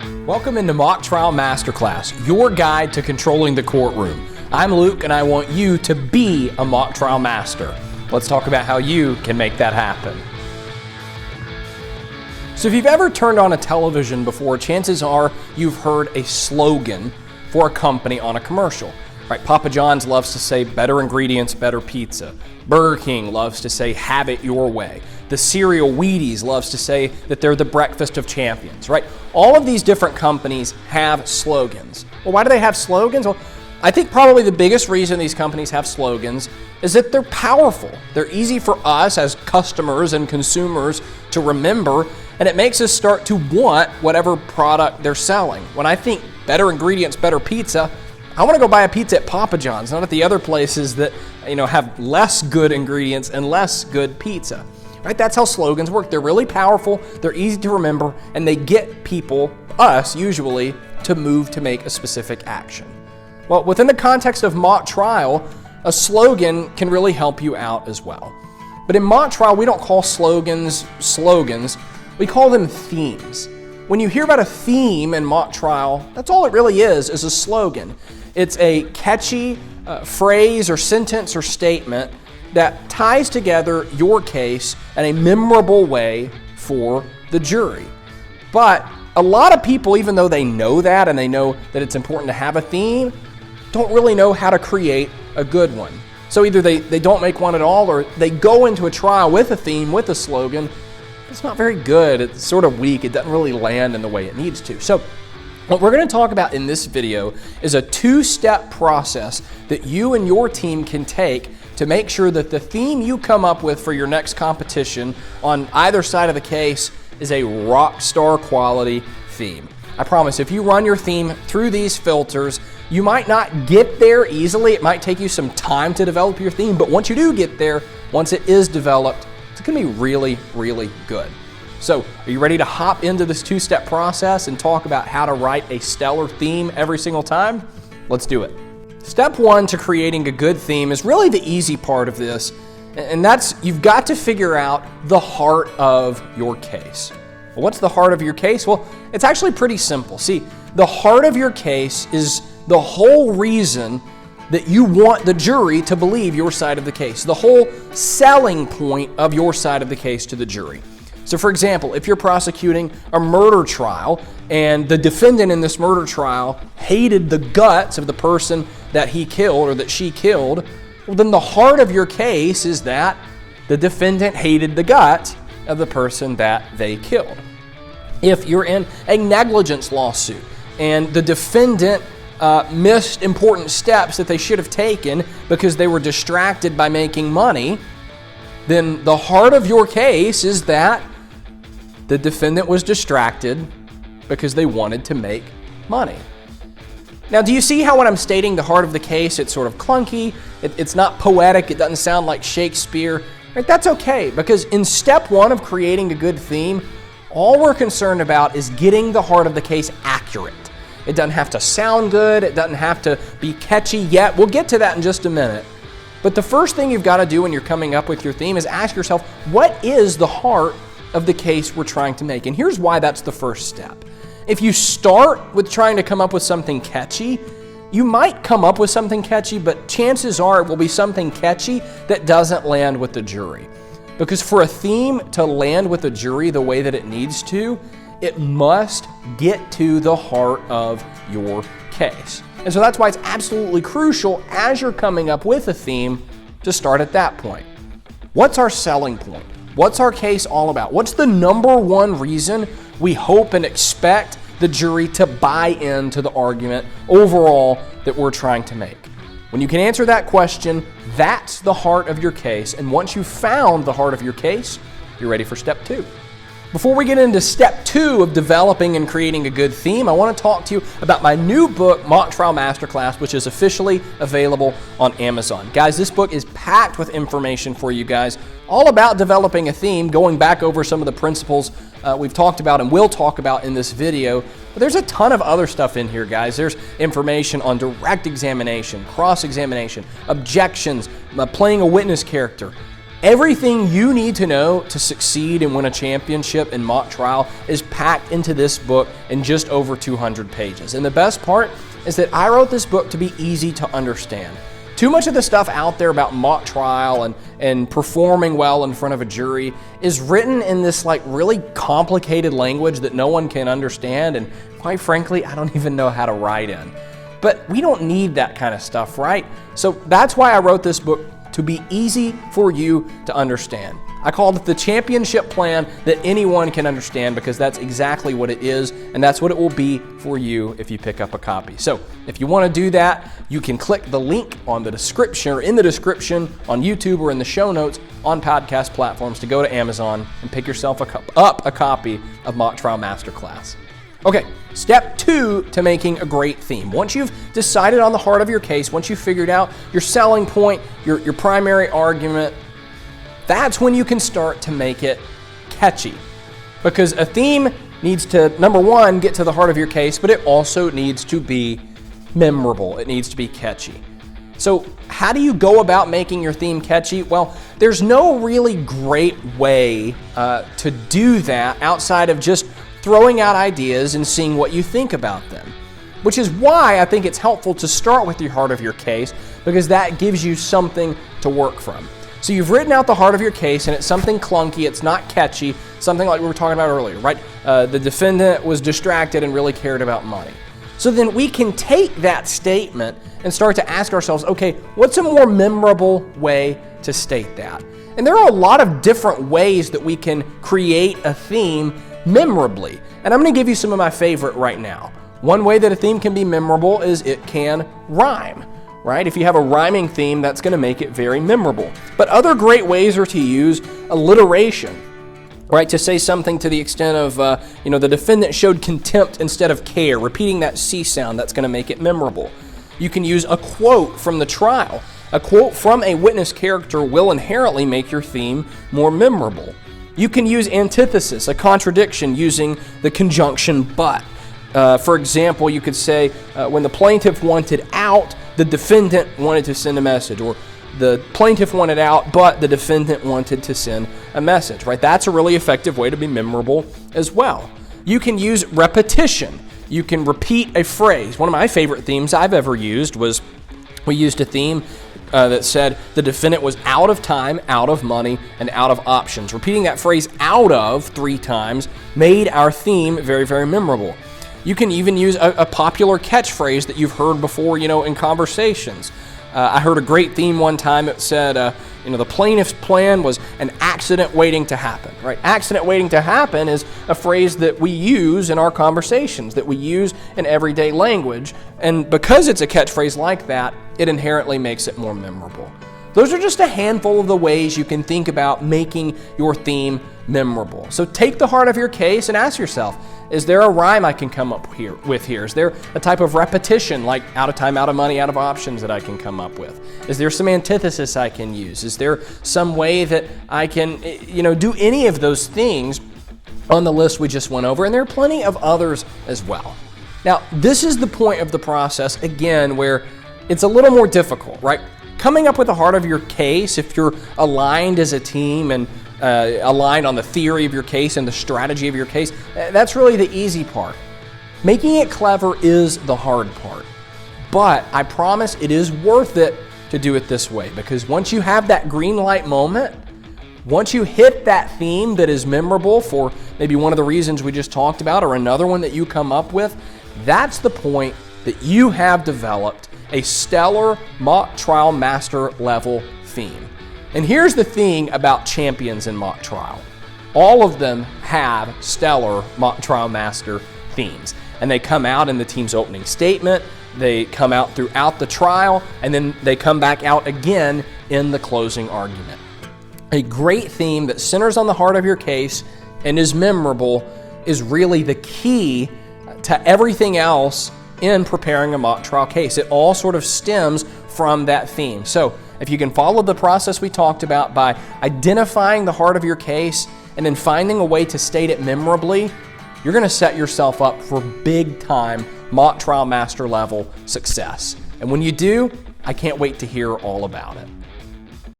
Welcome into Mock Trial Masterclass, your guide to controlling the courtroom. I'm Luke and I want you to be a mock trial master. Let's talk about how you can make that happen. So if you've ever turned on a television before, chances are you've heard a slogan for a company on a commercial. Right? Papa John's loves to say better ingredients, better pizza. Burger King loves to say have it your way. The cereal Wheaties loves to say that they're the breakfast of champions, right? All of these different companies have slogans. Well, why do they have slogans? Well, I think probably the biggest reason these companies have slogans is that they're powerful. They're easy for us as customers and consumers to remember, and it makes us start to want whatever product they're selling. When I think better ingredients, better pizza, I want to go buy a pizza at Papa John's, not at the other places that have less good ingredients and less good pizza. Right? That's how slogans work. They're really powerful, they're easy to remember, and they get people, us usually, to move to make a specific action. Well, within the context of mock trial, a slogan can really help you out as well. But in mock trial, we don't call slogans, we call them themes. When you hear about a theme in mock trial, that's all it really is a slogan. It's a catchy phrase or sentence or statement that ties together your case in a memorable way for the jury. But a lot of people, even though they know that and they know that it's important to have a theme, don't really know how to create a good one. So either they don't make one at all, or they go into a trial with a theme, with a slogan. It's not very good. It's sort of weak. It doesn't really land in the way it needs to. So what we're going to talk about in this video is a two-step process that you and your team can take to make sure that the theme you come up with for your next competition on either side of the case is a rock star quality theme. I promise, if you run your theme through these filters, you might not get there easily. It might take you some time to develop your theme, but once you do get there, once it is developed, it's going to be really, really good. So, are you ready to hop into this two-step process and talk about how to write a stellar theme every single time? Let's do it. Step one to creating a good theme is really the easy part of this, and that's you've got to figure out the heart of your case. Well, what's the heart of your case? Well, it's actually pretty simple. See, the heart of your case is the whole reason that you want the jury to believe your side of the case, the whole selling point of your side of the case to the jury. So for example, if you're prosecuting a murder trial and the defendant in this murder trial hated the guts of the person that he killed or that she killed, well, then the heart of your case is that the defendant hated the guts of the person that they killed. If you're in a negligence lawsuit and the defendant missed important steps that they should have taken because they were distracted by making money, then the heart of your case is that the defendant was distracted because they wanted to make money. Now, do you see how when I'm stating the heart of the case, it's sort of clunky, it's not poetic, it doesn't sound like Shakespeare? Right? That's okay, because in step one of creating a good theme, all we're concerned about is getting the heart of the case accurate. It doesn't have to sound good, it doesn't have to be catchy yet. We'll get to that in just a minute. But the first thing you've got to do when you're coming up with your theme is ask yourself, what is the heart of the case we're trying to make? And here's why that's the first step. If you start with trying to come up with something catchy, you might come up with something catchy, but chances are it will be something catchy that doesn't land with the jury. Because for a theme to land with the jury the way that it needs to, it must get to the heart of your case. And so that's why it's absolutely crucial as you're coming up with a theme to start at that point. What's our selling point? What's our case all about? What's the number one reason we hope and expect the jury to buy into the argument overall that we're trying to make? When you can answer that question, that's the heart of your case. And once you've found the heart of your case, you're ready for step two. Before we get into step two of developing and creating a good theme, I want to talk to you about my new book, Mock Trial Masterclass, which is officially available on Amazon. Guys, this book is packed with information for you guys, all about developing a theme, going back over some of the principles we've talked about and will talk about in this video. But there's a ton of other stuff in here, guys. There's information on direct examination, cross-examination, objections, playing a witness character, Everything you need to know to succeed and win a championship in mock trial is packed into this book in just over 200 pages. And the best part is that I wrote this book to be easy to understand. Too much of the stuff out there about mock trial and performing well in front of a jury is written in this like really complicated language that no one can understand, and quite frankly, I don't even know how to write in. But we don't need that kind of stuff, right? So that's why I wrote this book, to be easy for you to understand. I called it the championship plan that anyone can understand, because that's exactly what it is, and that's what it will be for you if you pick up a copy. So if you want to do that, you can click the link on the description or in the description on YouTube or in the show notes on podcast platforms to go to Amazon and pick yourself up a copy of Mock Trial Masterclass. Okay, step 2 to making a great theme. Once you've decided on the heart of your case, once you've figured out your selling point, your primary argument, that's when you can start to make it catchy. Because a theme needs to, number one, get to the heart of your case, but it also needs to be memorable. It needs to be catchy. So how do you go about making your theme catchy? Well, there's no really great way to do that outside of just throwing out ideas and seeing what you think about them. Which is why I think it's helpful to start with the heart of your case, because that gives you something to work from. So you've written out the heart of your case, and it's something clunky, it's not catchy, something like we were talking about earlier, right? The defendant was distracted and really cared about money. So then we can take that statement and start to ask ourselves, okay, what's a more memorable way to state that? And there are a lot of different ways that we can create a theme memorably. And I'm going to give you some of my favorite right now. One way that a theme can be memorable is it can rhyme, right? If you have a rhyming theme, that's going to make it very memorable. But other great ways are to use alliteration, right? To say something to the extent of, the defendant showed contempt instead of care, repeating that C sound, that's going to make it memorable. You can use a quote from the trial. A quote from a witness character will inherently make your theme more memorable. You can use antithesis, a contradiction, using the conjunction but. For example, you could say, when the plaintiff wanted out, the defendant wanted to send a message, or the plaintiff wanted out, but the defendant wanted to send a message, right? That's a really effective way to be memorable as well. You can use repetition. You can repeat a phrase. One of my favorite themes I've ever used was, we used a theme that said the defendant was out of time, out of money, and out of options. Repeating that phrase out of 3 times made our theme very, very memorable. You can even use a popular catchphrase that you've heard before, in conversations. I heard a great theme one time. It said, the plaintiff's plan was an accident waiting to happen, right? Accident waiting to happen is a phrase that we use in our conversations, that we use in everyday language. And because it's a catchphrase like that, it inherently makes it more memorable. Those are just a handful of the ways you can think about making your theme memorable. So take the heart of your case and ask yourself, is there a rhyme I can come up with here? Is there a type of repetition, like out of time, out of money, out of options, that I can come up with? Is there some antithesis I can use? Is there some way that I can, do any of those things on the list we just went over? And there are plenty of others as well. Now, this is the point of the process, again, where it's a little more difficult, right? Coming up with the heart of your case, if you're aligned as a team and aligned on the theory of your case and the strategy of your case, that's really the easy part. Making it clever is the hard part. But I promise it is worth it to do it this way, because once you have that green light moment, once you hit that theme that is memorable for maybe one of the reasons we just talked about or another one that you come up with, that's the point that you have developed a stellar mock trial master level theme. And here's the thing about champions in mock trial. All of them have stellar mock trial master themes. And they come out in the team's opening statement, they come out throughout the trial, and then they come back out again in the closing argument. A great theme that centers on the heart of your case and is memorable is really the key to everything else in preparing a mock trial case. It all sort of stems from that theme. So if you can follow the process we talked about by identifying the heart of your case and then finding a way to state it memorably, you're going to set yourself up for big time mock trial master level success. And when you do, I can't wait to hear all about it.